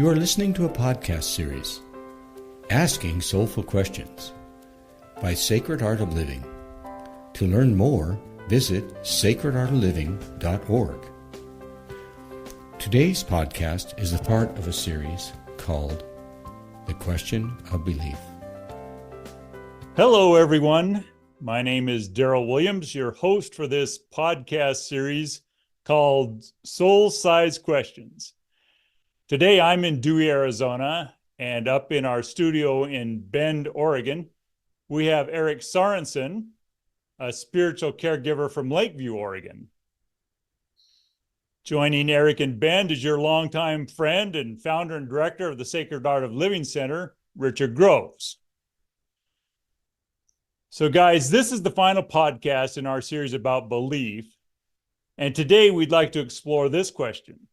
You are listening to a podcast series, Asking Soulful Questions, by Sacred Art of Living. To learn more, visit sacredartofliving.org. Today's podcast is a part of a series called The Question of Belief. Hello, everyone. My name is Daryl Williams, your host for this podcast series called Soul-Size Questions. Today, I'm in Dewey, Arizona, and up in our studio in Bend, Oregon, we have Eric Sarenson, a spiritual caregiver from Lakeview, Oregon. Joining Eric in Bend is your longtime friend and founder and director of the Sacred Art of Living Center, Richard Groves. So guys, this is the final podcast in our series about belief. And today we'd like to explore this question.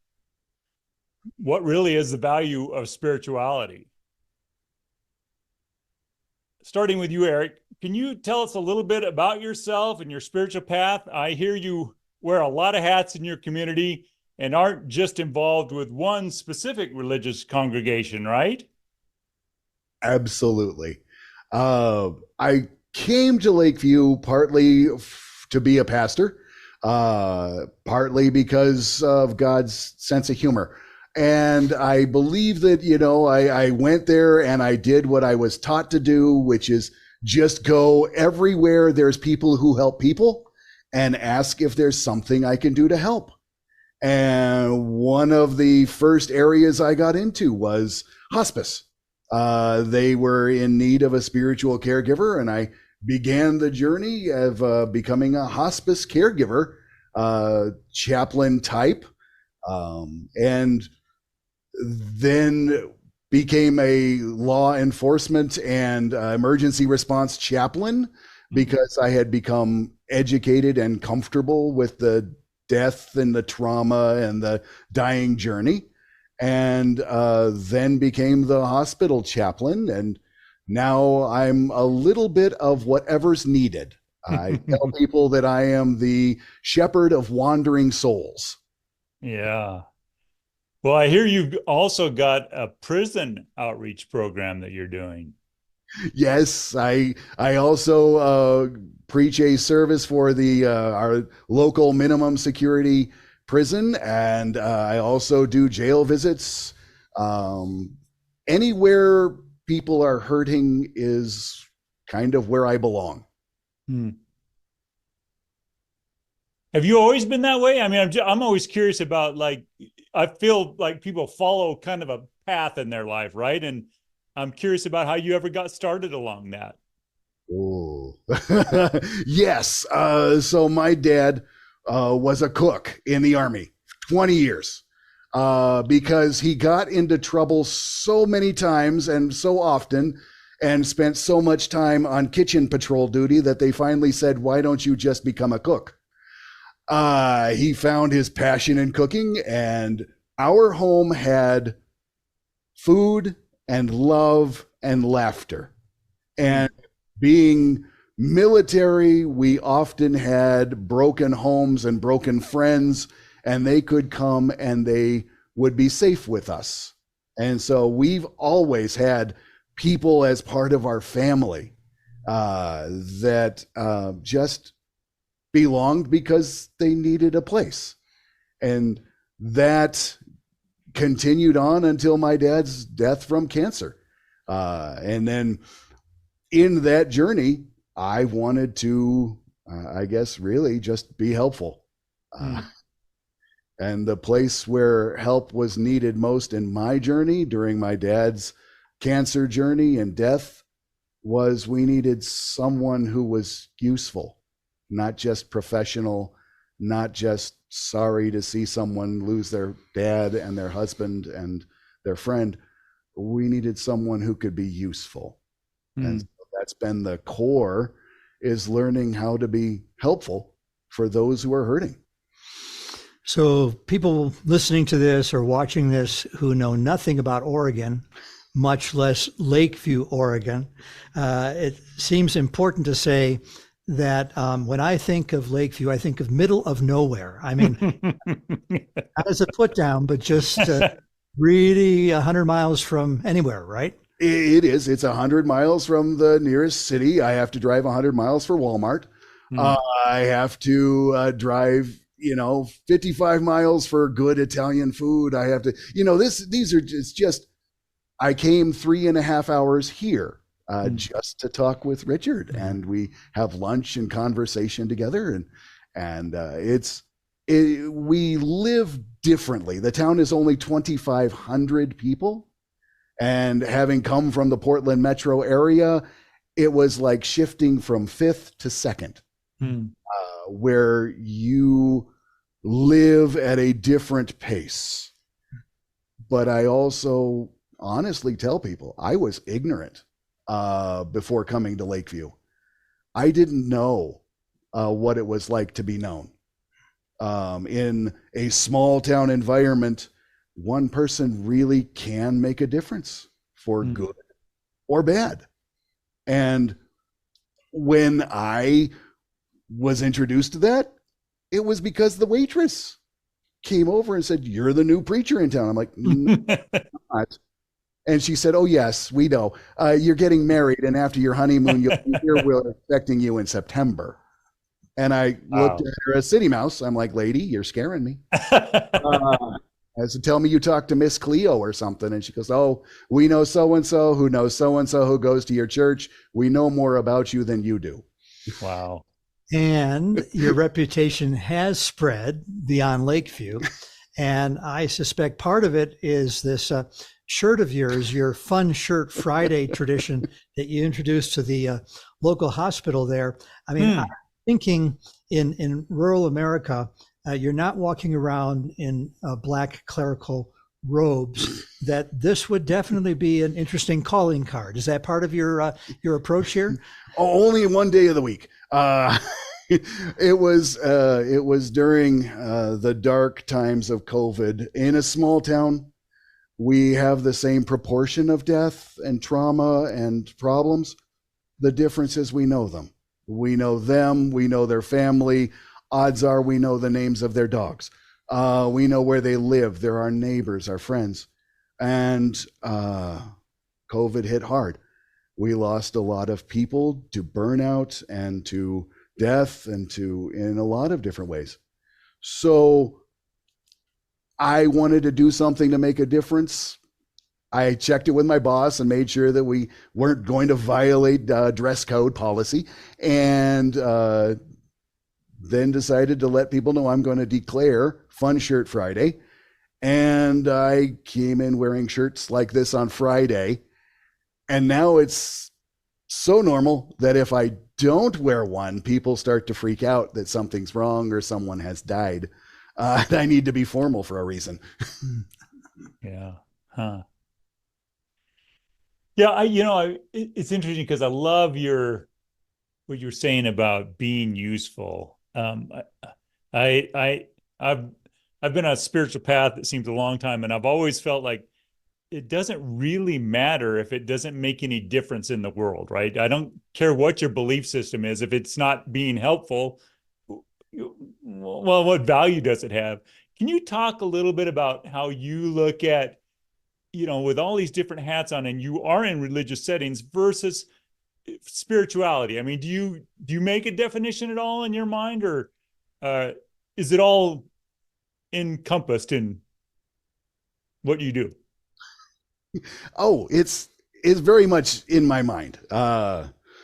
What really is the value of spirituality? Starting with you, Eric, can you tell us a little bit about yourself and your spiritual path? I hear you wear a lot of hats in your community and aren't just involved with one specific religious congregation, right? Absolutely. I came to Lakeview partly to be a pastor, partly because of God's sense of humor. And I believe that, I went there and I did what I was taught to do, which is just go everywhere there's people who help people and ask if there's something I can do to help. And one of the first areas I got into was hospice. They were in need of a spiritual caregiver, and I began the journey of becoming a hospice caregiver, chaplain type, and then became a law enforcement and emergency response chaplain because I had become educated and comfortable with the death and the trauma and the dying journey, and then became the hospital chaplain. And now I'm a little bit of whatever's needed. I tell people that I am the shepherd of wandering souls. Yeah. Well, I hear you've also got a prison outreach program that you're doing. Yes, I also preach a service for our local minimum security prison, and I also do jail visits. Anywhere people are hurting is kind of where I belong. Have you always been that way? I mean, I'm always curious about, I feel like people follow kind of a path in their life, right? And I'm curious about how you ever got started along that. Oh, yes. So my dad was a cook in the Army, 20 years, because he got into trouble so many times and so often and spent so much time on kitchen patrol duty that they finally said, why don't you just become a cook? He found his passion in cooking, and our home had food and love and laughter. And being military, we often had broken homes and broken friends, and they could come and they would be safe with us. And so we've always had people as part of our family that just belonged because they needed a place. And that continued on until my dad's death from cancer. And then in that journey, I wanted to, really just be helpful. And the place where help was needed most in my journey during my dad's cancer journey and death was we needed someone who was useful, not just professional, not just sorry to see someone lose their dad and their husband and their friend. We needed someone who could be useful. And so that's been the core, is learning how to be helpful for those who are hurting. So people listening to this or watching this who know nothing about Oregon, much less Lakeview, Oregon, it seems important to say that when I think of Lakeview, I think of middle of nowhere. I mean, not as a put down, but just really 100 miles from anywhere, right? It is. It's 100 miles from the nearest city. I have to drive 100 miles for Walmart. Hmm. I have to drive, 55 miles for good Italian food. I have to, these are just, I came 3.5 hours here just to talk with Richard, and we have lunch and conversation together. And we live differently. The town is only 2,500 people. And having come from the Portland metro area, it was like shifting from fifth to second, where you live at a different pace. But I also honestly tell people I was ignorant before coming to Lakeview. I didn't know what it was like to be known. In a small town environment, one person really can make a difference for good or bad. And when I was introduced to that, it was because the waitress came over and said, "You're the new preacher in town." I'm like, "No, I'm not." And she said, "Oh, yes, we know. You're getting married, and after your honeymoon, you'll be here. We're expecting you in September." And I looked at her as City Mouse. I'm like, "Lady, you're scaring me." I said, "Tell me you talked to Miss Cleo or something." And she goes, "Oh, we know so-and-so who knows so-and-so who goes to your church. We know more about you than you do." Wow. And your reputation has spread beyond Lakeview. And I suspect part of it is this shirt of yours, your Fun Shirt Friday tradition that you introduced to the local hospital there. I mean, I'm thinking in rural America, you're not walking around in black clerical robes, that this would definitely be an interesting calling card. Is that part of your approach here? Only one day of the week. It was during the dark times of COVID. In a small town, we have the same proportion of death and trauma and problems. The difference is we know them. We know them. We know their family. Odds are we know the names of their dogs. We know where they live. They're our neighbors, our friends. And COVID hit hard. We lost a lot of people to burnout and to death and to in a lot of different ways. So I wanted to do something to make a difference. I checked it with my boss and made sure that we weren't going to violate dress code policy, and then decided to let people know I'm going to declare Fun Shirt Friday. And I came in wearing shirts like this on Friday. And now it's so normal that if I don't wear one, people start to freak out that something's wrong or someone has died. And I need to be formal for a reason. Yeah. Huh. Yeah. It's interesting because I love what you're saying about being useful. I've been on a spiritual path, it seems, a long time, and I've always felt like it doesn't really matter if it doesn't make any difference in the world, right? I don't care what your belief system is. If it's not being helpful, well, what value does it have? Can you talk a little bit about how you look at, with all these different hats on, and you are in religious settings versus spirituality? I mean, do you make a definition at all in your mind, or is it all encompassed in what you do? Oh, it's very much in my mind.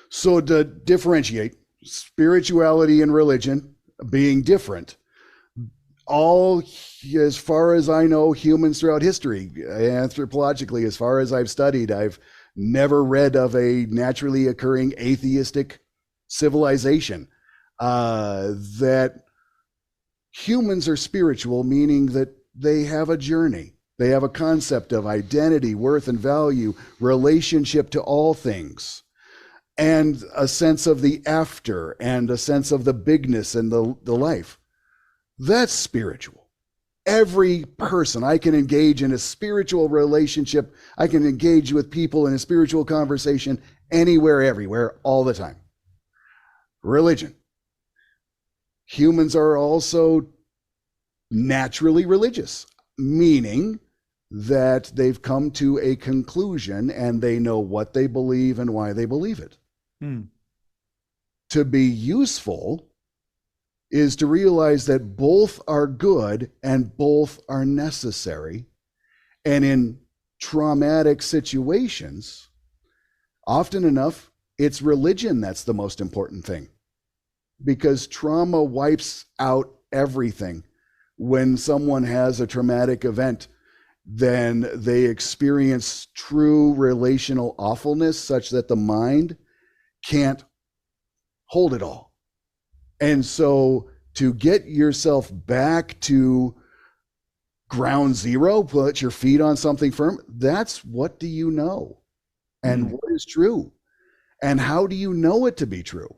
So to differentiate spirituality and religion being different, all, as far as I know, humans throughout history, anthropologically, as far as I've studied, I've never read of a naturally occurring atheistic civilization. That humans are spiritual, meaning that they have a journey. They have a concept of identity, worth, and value, relationship to all things, and a sense of the after, and a sense of the bigness and the life. That's spiritual. Every person, I can engage in a spiritual relationship. I can engage with people in a spiritual conversation anywhere, everywhere, all the time. Religion. Humans are also naturally religious, meaning that they've come to a conclusion and they know what they believe and why they believe it. To be useful is to realize that both are good and both are necessary. And in traumatic situations, often enough, it's religion that's the most important thing, because trauma wipes out everything. When someone has a traumatic event, then they experience true relational awfulness such that the mind can't hold it all. And so to get yourself back to ground zero, put your feet on something firm, that's what do you know? And what is true? And how do you know it to be true?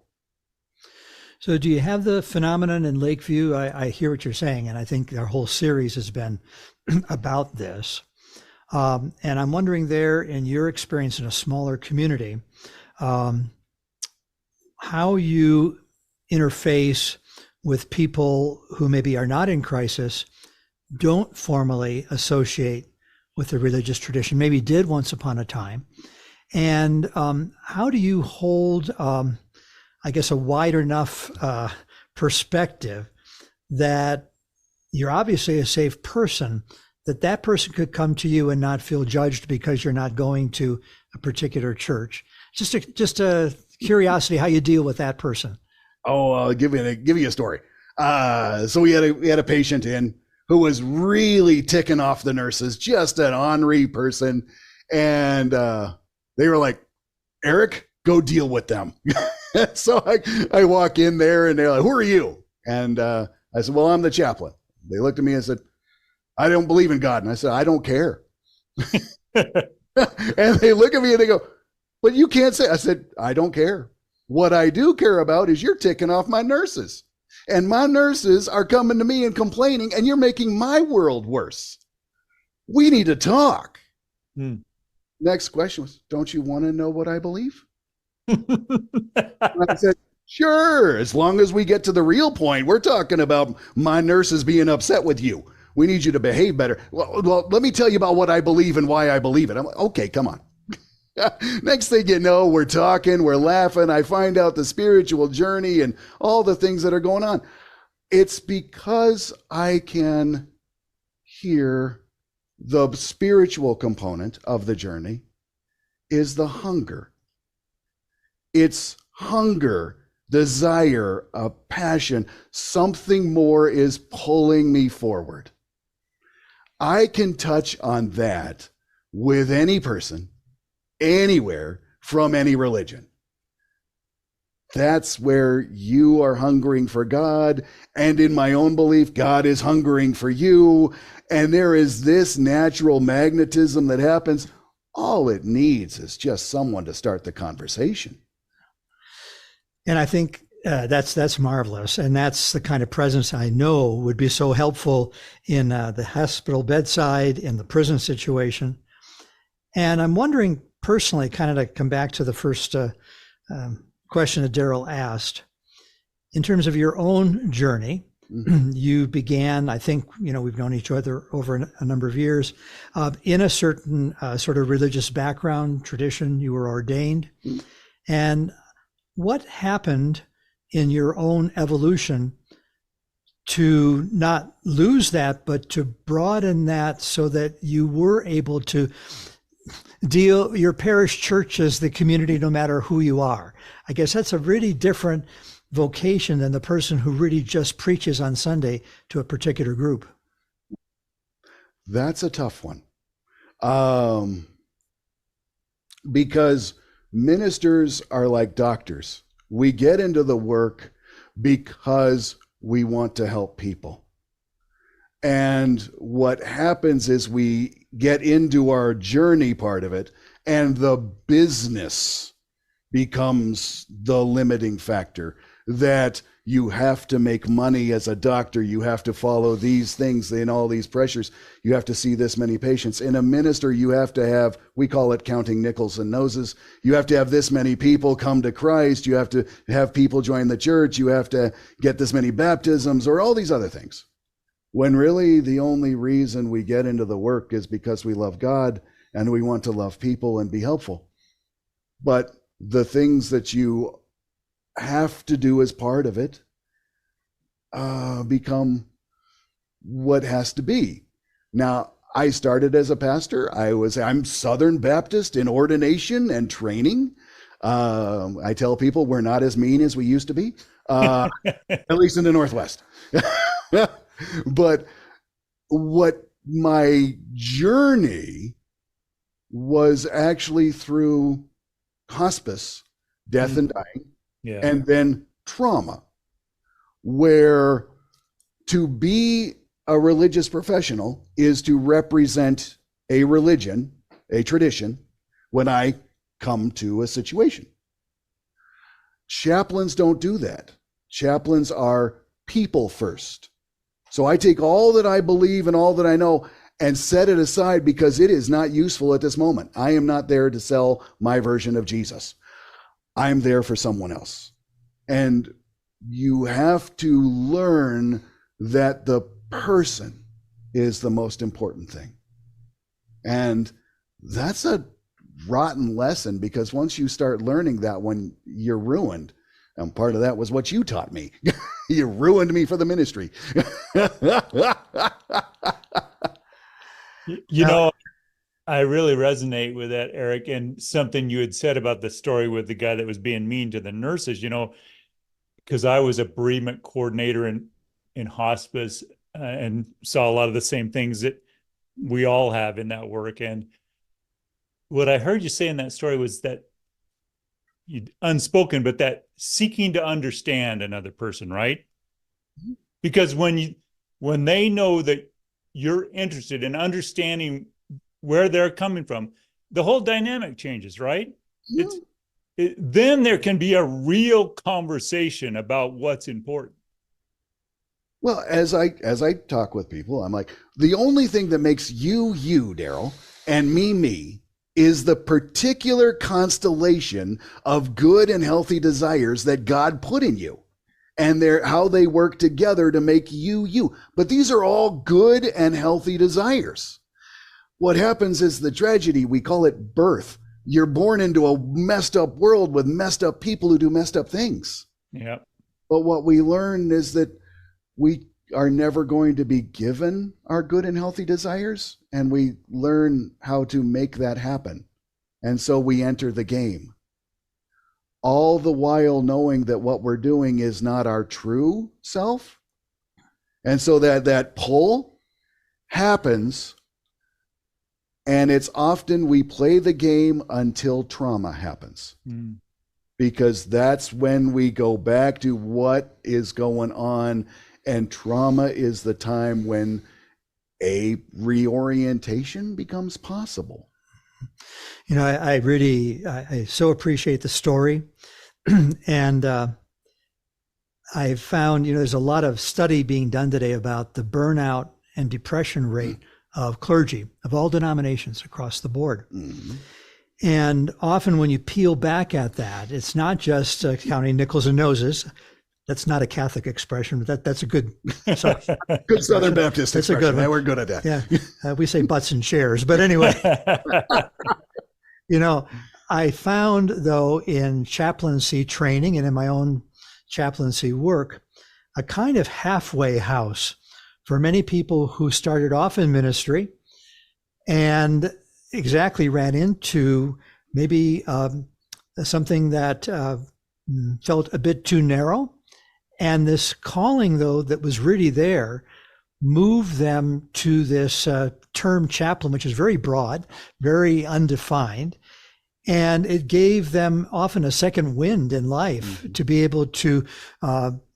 So do you have the phenomenon in Lakeview? I hear what you're saying, and I think our whole series has been about this. And I'm wondering there, in your experience in a smaller community, how you interface with people who maybe are not in crisis, don't formally associate with the religious tradition, maybe did once upon a time. And how do you hold, I guess, a wide enough perspective that you're obviously a safe person, that person could come to you and not feel judged because you're not going to a particular church? Just a curiosity how you deal with that person. Oh, I'll give you a story. So we had a patient in who was really ticking off the nurses, just an ornery person, and they were like, "Eric, go deal with them." So I walk in there and they're like, "Who are you?" And I said, "Well, I'm the chaplain." They looked at me and said, "I don't believe in God." And I said, "I don't care." And they look at me and they go, "But you can't say." I said, "I don't care. What I do care about is you're ticking off my nurses. And my nurses are coming to me and complaining, and you're making my world worse. We need to talk." Next question was, "Don't you want to know what I believe?" I said, "Sure, as long as we get to the real point. We're talking about my nurses being upset with you. We need you to behave better. Well, let me tell you about what I believe and why I believe it." I'm like, "Okay, come on." Next thing you know, we're talking, we're laughing. I find out the spiritual journey and all the things that are going on. It's because I can hear the spiritual component of the journey is the hunger. It's hunger, desire, a passion. Something more is pulling me forward. I can touch on that with any person, anywhere, from any religion. That's where you are hungering for God. And in my own belief, God is hungering for you. And there is this natural magnetism that happens. All it needs is just someone to start the conversation. And I think that's marvelous. And that's the kind of presence I know would be so helpful in the hospital bedside, in the prison situation. And I'm wondering personally, kind of to come back to the first question that Daryl asked, in terms of your own journey, you began, I think, we've known each other over a number of years, in a certain sort of religious background, tradition. You were ordained. And what happened in your own evolution to not lose that, but to broaden that so that you were able to deal your parish church as the community, no matter who you are? I guess that's a really different vocation than the person who really just preaches on Sunday to a particular group. That's a tough one. Because ministers are like doctors. We get into the work because we want to help people. And what happens is we get into our journey part of it, and the business becomes the limiting factor, that you have to make money as a doctor. You have to follow these things and all these pressures. You have to see this many patients. In a minister, you have to have, we call it counting nickels and noses. You have to have this many people come to Christ. You have to have people join the church. You have to get this many baptisms or all these other things. when really the only reason we get into the work is because we love God and we want to love people and be helpful. But the things that you have to do as part of it become what has to be. Now, I started as a pastor. I'm Southern Baptist in ordination and training. I tell people we're not as mean as we used to be, at least in the Northwest. But what my journey was actually through hospice, death and dying, and then trauma, where to be a religious professional is to represent a religion, a tradition, when I come to a situation. Chaplains don't do that. Chaplains are people first. So I take all that I believe and all that I know and set it aside because it is not useful at this moment. I am not there to sell my version of Jesus. I'm there for someone else. And you have to learn that the person is the most important thing. And that's a rotten lesson, because once you start learning that one, you're ruined. And part of that was what you taught me. You ruined me for the ministry. You know, I really resonate with that, Eric, and something you had said about the story with the guy that was being mean to the nurses, you know, because I was a bereavement coordinator in hospice and saw a lot of the same things that we all have in that work. And what I heard you say in that story was that unspoken, but that seeking to understand another person, right? Because when they know that you're interested in understanding where they're coming from, the whole dynamic changes, right? Then there can be a real conversation about what's important. Well, as I talk with people, I'm like, the only thing that makes you, Daryl, and me, is the particular constellation of good and healthy desires that God put in you. And how they work together to make you. But these are all good and healthy desires. What happens is the tragedy, we call it birth. You're born into a messed up world with messed up people who do messed up things. Yeah. But what we learn is that we are never going to be given our good and healthy desires, and we learn how to make that happen. And so we enter the game, all the while knowing that what we're doing is not our true self. And so that pull happens, and it's often we play the game until trauma happens. Because that's when we go back to what is going on. And trauma is the time when a reorientation becomes possible. You know, I so appreciate the story. And I've found, there's a lot of study being done today about the burnout and depression rate of clergy of all denominations across the board. And often when you peel back at that, it's not just counting nickels and noses. That's not a Catholic expression, but that's a good, good Southern Baptist that's expression. A good one. We're good at that. Yeah, we say butts and chairs, but anyway, I found though in chaplaincy training and in my own chaplaincy work, a kind of halfway house for many people who started off in ministry and exactly ran into maybe something that felt a bit too narrow. And this calling, though, that was really there, moved them to this term chaplain, which is very broad, very undefined. And it gave them often a second wind in life to be able to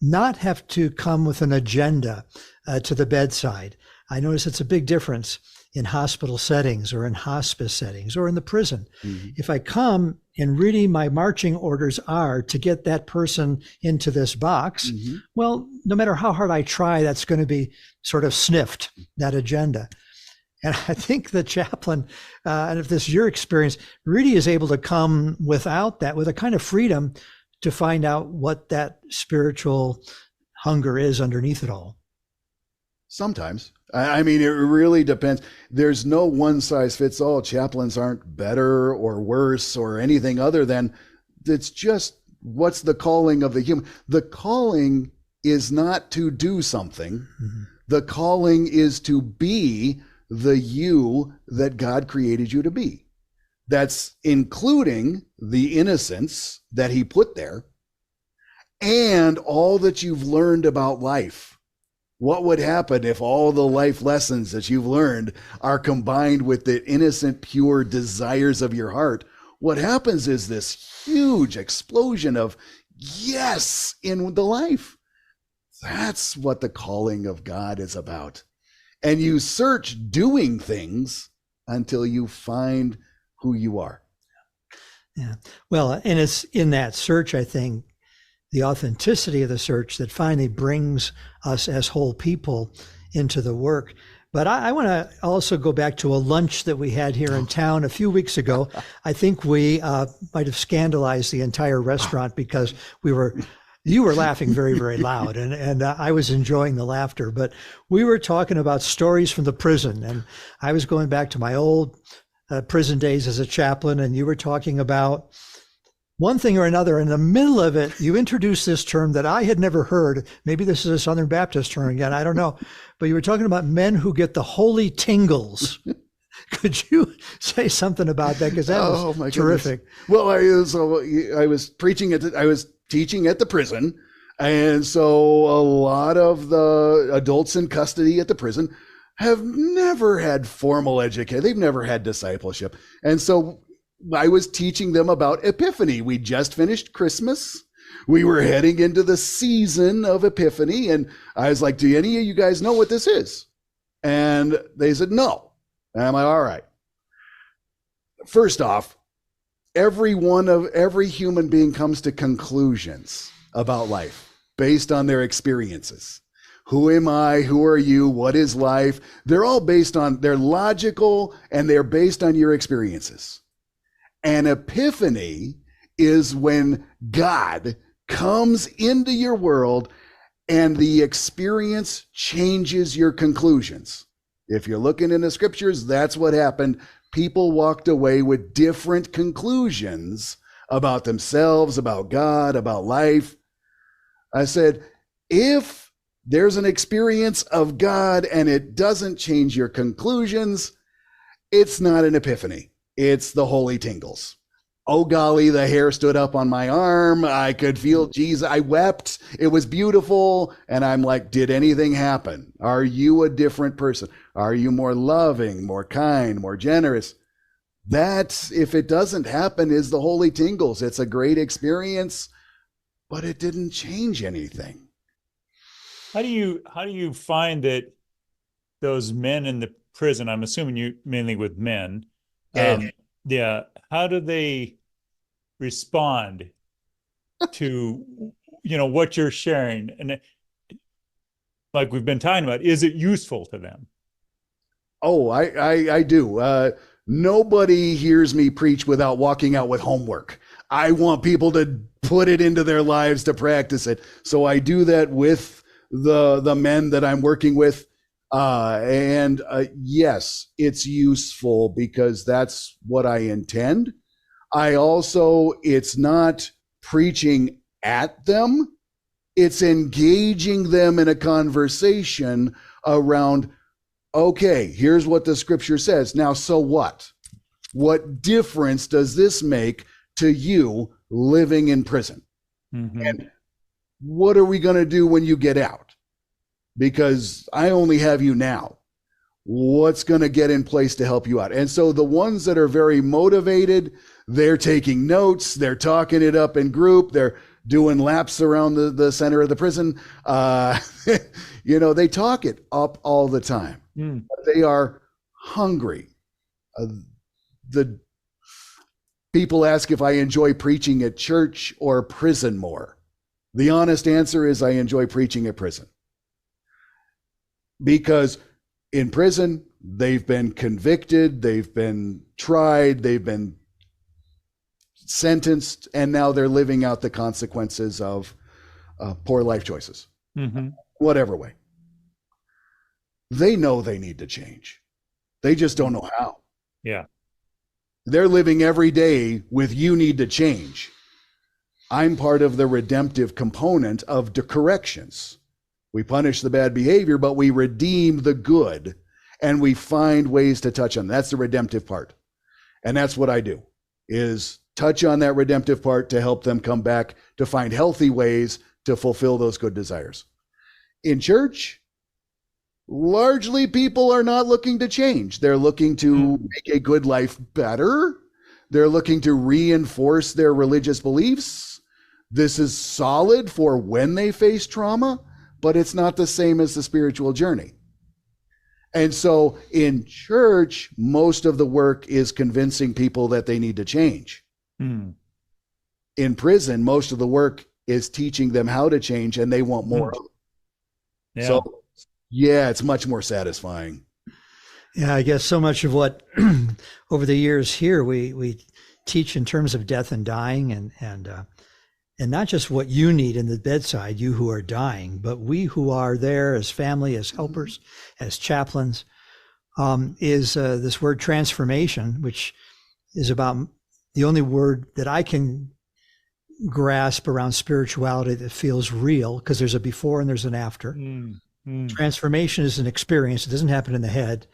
not have to come with an agenda to the bedside. I notice it's a big difference in hospital settings or in hospice settings or in the prison. If I come and really my marching orders are to get that person into this box, well, no matter how hard I try, that's going to be sort of sniffed, that agenda. And I think the chaplain, and if this is your experience, really is able to come without that, with a kind of freedom to find out what that spiritual hunger is underneath it all. Sometimes. I mean, it really depends. There's no one size fits all. Chaplains aren't better or worse or anything other than it's just what's the calling of the human. The calling is not to do something. Mm-hmm. The calling is to be the you that God created you to be. That's including the innocence that he put there and all that you've learned about life. What would happen if all the life lessons that you've learned are combined with the innocent, pure desires of your heart? What happens is this huge explosion of yes in the life. That's what the calling of God is about. And you search doing things until you find who you are. Yeah. Well, and it's in that search, I think, the authenticity of the search that finally brings us as whole people into the work. But I want to also go back to a lunch that we had here in town a few weeks ago. I think we might have scandalized the entire restaurant because you were laughing very, very loud, and I was enjoying the laughter. But we were talking about stories from the prison, and I was going back to my old prison days as a chaplain, and you were talking about one thing or another. In the middle of it, you introduced this term that I had never heard. Maybe this is a Southern Baptist term again, I don't know. But you were talking about men who get the holy tingles. Could you say something about that? Because that was terrific. Goodness. Well, I was teaching at the prison. And so a lot of the adults in custody at the prison have never had formal education. They've never had discipleship. And so I was teaching them about Epiphany. We just finished Christmas. We were heading into the season of Epiphany. And I was like, do any of you guys know what this is? And they said, no. And I'm like, all right. First off, every human being comes to conclusions about life based on their experiences. Who am I? Who are you? What is life? They're all they're logical and they're based on your experiences. An epiphany is when God comes into your world and the experience changes your conclusions. If you're looking in the scriptures, that's what happened. People walked away with different conclusions about themselves, about God, about life. I said, if there's an experience of God and it doesn't change your conclusions, it's not an epiphany. It's the holy tingles. Oh, golly, the hair stood up on my arm. I could feel Jesus. I wept. It was beautiful. And I'm like, did anything happen? Are you a different person? Are you more loving, more kind, more generous? That, if it doesn't happen, is the holy tingles. It's a great experience, but it didn't change anything. How do you find that those men in the prison, I'm assuming you mainly with men, how do they respond to what you're sharing? And like we've been talking about, is it useful to them? Oh, I do. Nobody hears me preach without walking out with homework. I want people to put it into their lives to practice it. So I do that with the men that I'm working with. Yes, it's useful because that's what I intend. It's not preaching at them. It's engaging them in a conversation around, okay, here's what the scripture says. Now, so what? What difference does this make to you living in prison? Mm-hmm. And what are we going to do when you get out? Because I only have you now. What's going to get in place to help you out? And so the ones that are very motivated, they're taking notes, they're talking it up in group, they're doing laps around the center of the prison. They talk it up all the time. But they are hungry. The people ask if I enjoy preaching at church or prison more. The honest answer is I enjoy preaching at prison. Because in prison, they've been convicted, they've been tried, they've been sentenced, and now they're living out the consequences of poor life choices, whatever way. They know they need to change. They just don't know how. Yeah. They're living every day with you need to change. I'm part of the redemptive component of the corrections. We punish the bad behavior, but we redeem the good, and we find ways to touch on. That's the redemptive part. And that's what I do, is touch on that redemptive part to help them come back to find healthy ways to fulfill those good desires. In church, largely people are not looking to change. They're looking to make a good life better. They're looking to reinforce their religious beliefs. This is solid for when they face trauma, but it's not the same as the spiritual journey. And so in church, most of the work is convincing people that they need to change. In prison, most of the work is teaching them how to change, and they want more. Yeah. So, yeah, it's much more satisfying. Yeah, I guess so much of what over the years here we teach in terms of death and dying, and not just what you need in the bedside, you who are dying, but we who are there as family, as helpers, as chaplains, is this word transformation, which is about the only word that I can grasp around spirituality that feels real, because there's a before and there's an after. Transformation is an experience. It doesn't happen in the head,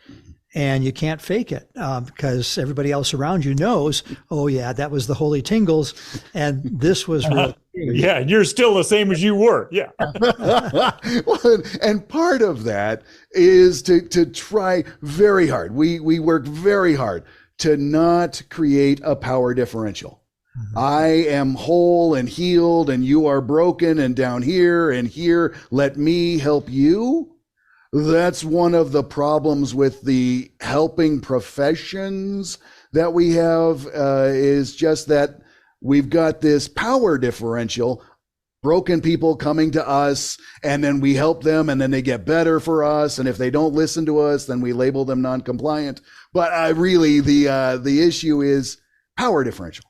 and you can't fake it because everybody else around you knows, oh yeah, that was the holy tingles, and this was real. Yeah, you're still the same as you were. Yeah. Well, and part of that is to try very hard. We work very hard to not create a power differential. I am whole and healed, and you are broken and down here and here. Let me help you. That's one of the problems with the helping professions that we have, is just that we've got this power differential, broken people coming to us, and then we help them, and then they get better for us. And if they don't listen to us, then we label them non-compliant. But really, the issue is power differential.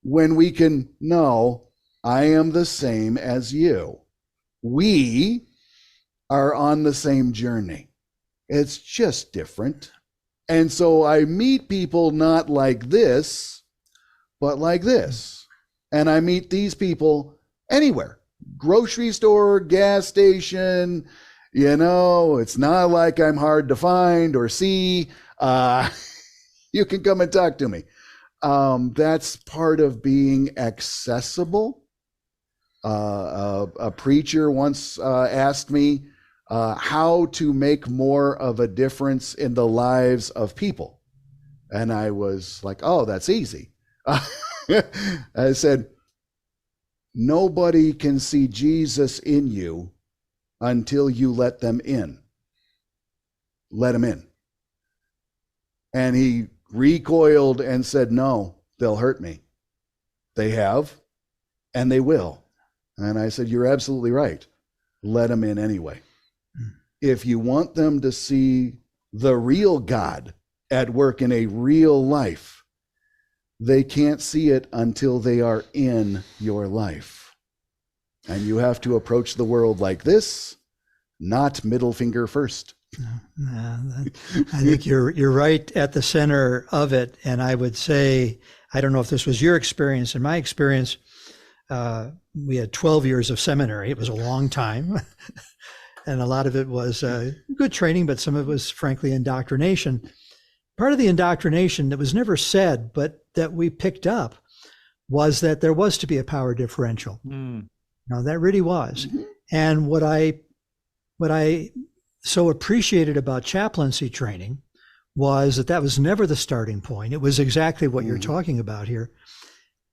When we can know, I am the same as you. We are on the same journey. It's just different. And so I meet people not like this, but like this. And I meet these people anywhere. Grocery store, gas station, it's not like I'm hard to find or see. You can come and talk to me. That's part of being accessible. A preacher once asked me how to make more of a difference in the lives of people. And I was like, oh, that's easy. I said, nobody can see Jesus in you until you let them in. Let them in. And he recoiled and said, no, they'll hurt me. They have, and they will. And I said, you're absolutely right. Let them in anyway. If you want them to see the real God at work in a real life, they can't see it until they are in your life. And you have to approach the world like this, not middle finger first. I think you're right at the center of it. And I would say, I don't know if this was your experience. In my experience, we had 12 years of seminary. It was a long time. And a lot of it was good training, but some of it was frankly indoctrination. Part of the indoctrination that was never said, but that we picked up, was that there was to be a power differential. That really was. And what I so appreciated about chaplaincy training was that was never the starting point. It was exactly what you're talking about here.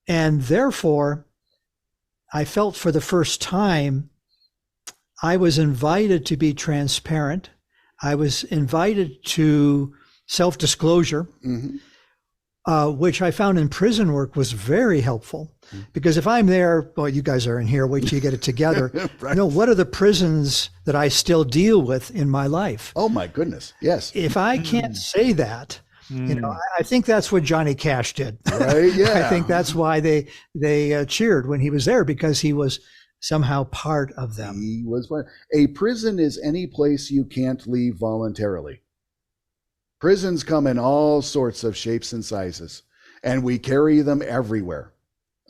And therefore, I felt for the first time, I was invited to be transparent. I was invited to self-disclosure, which I found in prison work was very helpful. Because if I'm there, well, you guys are in here, wait till you get it together. Right. What are the prisons that I still deal with in my life? Oh my goodness, yes. If I can't say that, I think that's what Johnny Cash did. Right, yeah. I think that's why they cheered when he was there, because he was somehow part of them. He was one. A prison is any place you can't leave voluntarily. Prisons come in all sorts of shapes and sizes, and we carry them everywhere.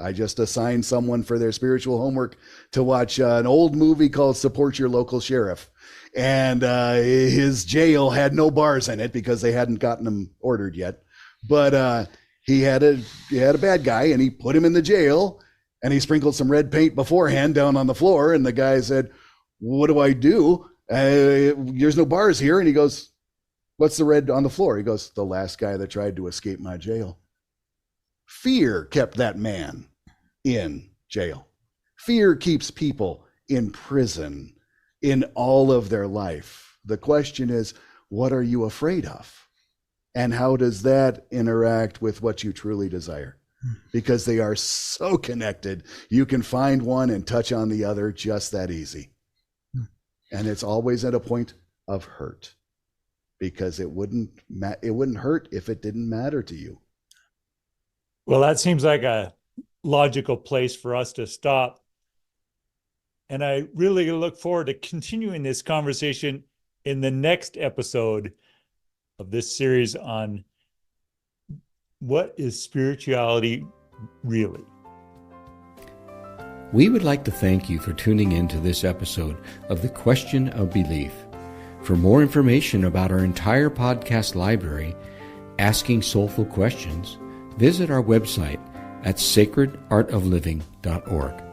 I just assigned someone for their spiritual homework to watch an old movie called Support Your Local Sheriff. And his jail had no bars in it because they hadn't gotten them ordered yet. But he had a bad guy, and he put him in the jail, and he sprinkled some red paint beforehand down on the floor. And the guy said, "What do I do? There's no bars here." And he goes, "What's the red on the floor?" He goes, "The last guy that tried to escape my jail." Fear kept that man in jail. Fear keeps people in prison in all of their life. The question is, what are you afraid of? And how does that interact with what you truly desire? Because they are so connected. You can find one and touch on the other just that easy. And it's always at a point of hurt, because it wouldn't hurt if it didn't matter to you. Well, that seems like a logical place for us to stop. And I really look forward to continuing this conversation in the next episode of this series on what is spirituality really. We would like to thank you for tuning in to this episode of The Question of Belief. For more information about our entire podcast library, Asking Soulful Questions, visit our website at sacredartofliving.org.